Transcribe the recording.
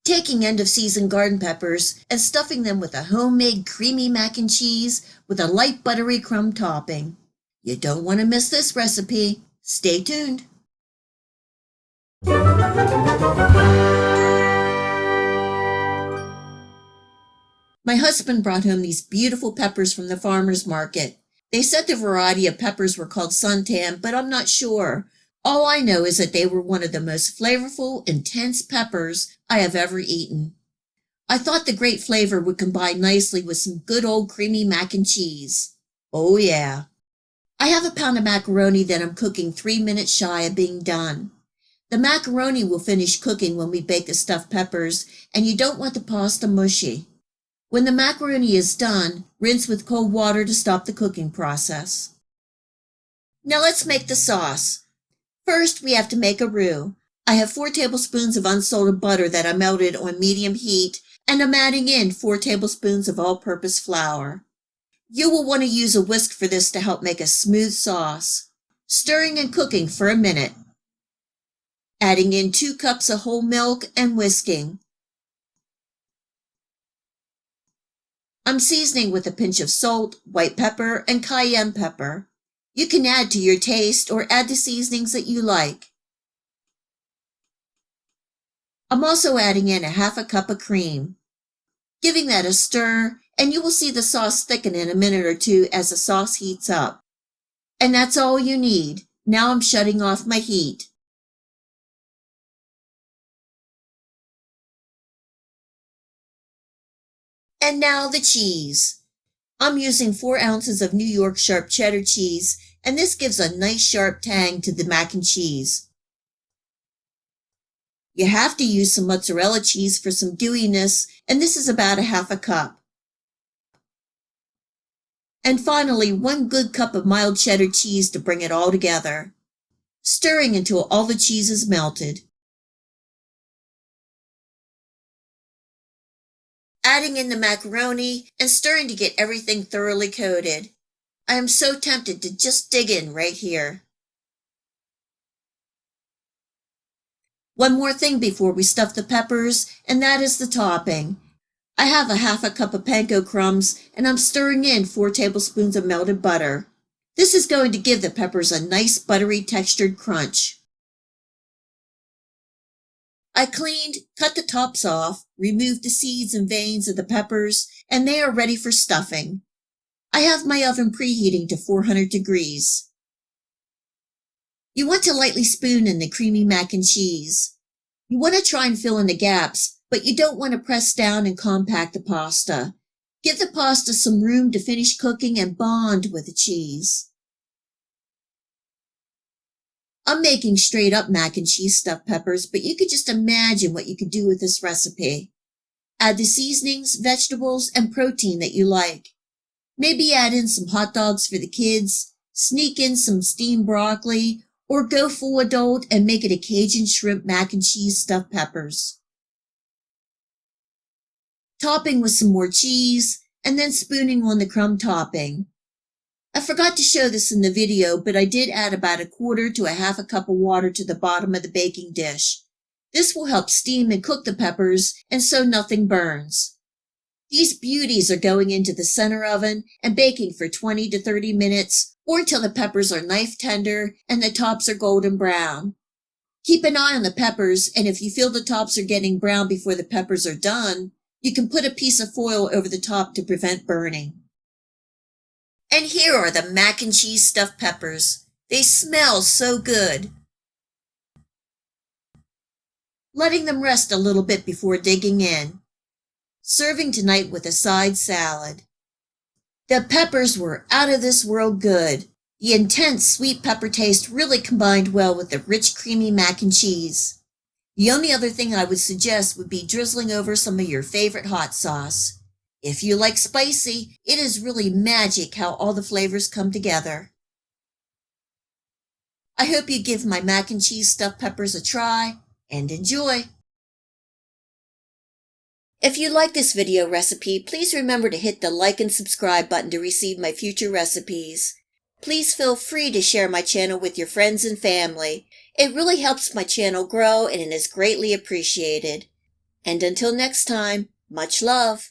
Taking end-of-season garden peppers and stuffing them with a homemade creamy mac and cheese with a light buttery crumb topping. You don't want to miss this recipe. Stay tuned. My husband brought home these beautiful peppers from the farmer's market. They said the variety of peppers were called suntan, but I'm not sure. All I know is that they were one of the most flavorful, intense peppers I have ever eaten. I thought the great flavor would combine nicely with some good old creamy mac and cheese. Oh yeah. I have a pound of macaroni that I'm cooking 3 minutes shy of being done. The macaroni will finish cooking when we bake the stuffed peppers, and you don't want the pasta mushy. When the macaroni is done, rinse with cold water to stop the cooking process. Now let's make the sauce. First, we have to make a roux. I have 4 tablespoons of unsalted butter that I melted on medium heat, and I'm adding in 4 tablespoons of all-purpose flour. You will want to use a whisk for this to help make a smooth sauce. Stirring and cooking for a minute. Adding in 2 cups of whole milk and whisking. I'm seasoning with a pinch of salt, white pepper, and cayenne pepper. You can add to your taste or add the seasonings that you like. I'm also adding in a half a cup of cream. Giving that a stir, and you will see the sauce thicken in a minute or two as the sauce heats up. And that's all you need. Now I'm shutting off my heat. And now the cheese. I'm using 4 ounces of New York sharp cheddar cheese, and this gives a nice sharp tang to the mac and cheese. You have to use some mozzarella cheese for some gooiness, and this is about a half a cup. And finally, 1 good cup of mild cheddar cheese to bring it all together. Stirring until all the cheese is melted. Adding in the macaroni and stirring to get everything thoroughly coated. I am so tempted to just dig in right here. One more thing before we stuff the peppers, and that is the topping. I have a half a cup of panko crumbs, and I'm stirring in 4 tablespoons of melted butter. This is going to give the peppers a nice buttery textured crunch. I cleaned, cut the tops off, removed the seeds and veins of the peppers, and they are ready for stuffing. I have my oven preheating to 400 degrees. You want to lightly spoon in the creamy mac and cheese. You want to try and fill in the gaps, but you don't want to press down and compact the pasta. Give the pasta some room to finish cooking and bond with the cheese. I'm making straight up mac and cheese stuffed peppers, but you could just imagine what you could do with this recipe. Add the seasonings, vegetables, and protein that you like. Maybe add in some hot dogs for the kids, sneak in some steamed broccoli, or go full adult and make it a Cajun shrimp mac and cheese stuffed peppers. Topping with some more cheese, and then spooning on the crumb topping. I forgot to show this in the video, but I did add about 1/4 to a half a cup of water to the bottom of the baking dish. This will help steam and cook the peppers, and so nothing burns. These beauties are going into the center oven and baking for 20 to 30 minutes, or until the peppers are knife tender and the tops are golden brown. Keep an eye on the peppers, and if you feel the tops are getting brown before the peppers are done, you can put a piece of foil over the top to prevent burning. And here are the mac and cheese stuffed peppers. They smell so good. Letting them rest a little bit before digging in. Serving tonight with a side salad. The peppers were out of this world good. The intense sweet pepper taste really combined well with the rich creamy mac and cheese. The only other thing I would suggest would be drizzling over some of your favorite hot sauce. If you like spicy, it is really magic how all the flavors come together. I hope you give my mac and cheese stuffed peppers a try and enjoy. If you like this video recipe, please remember to hit the like and subscribe button to receive my future recipes. Please feel free to share my channel with your friends and family. It really helps my channel grow and it is greatly appreciated. And until next time, much love.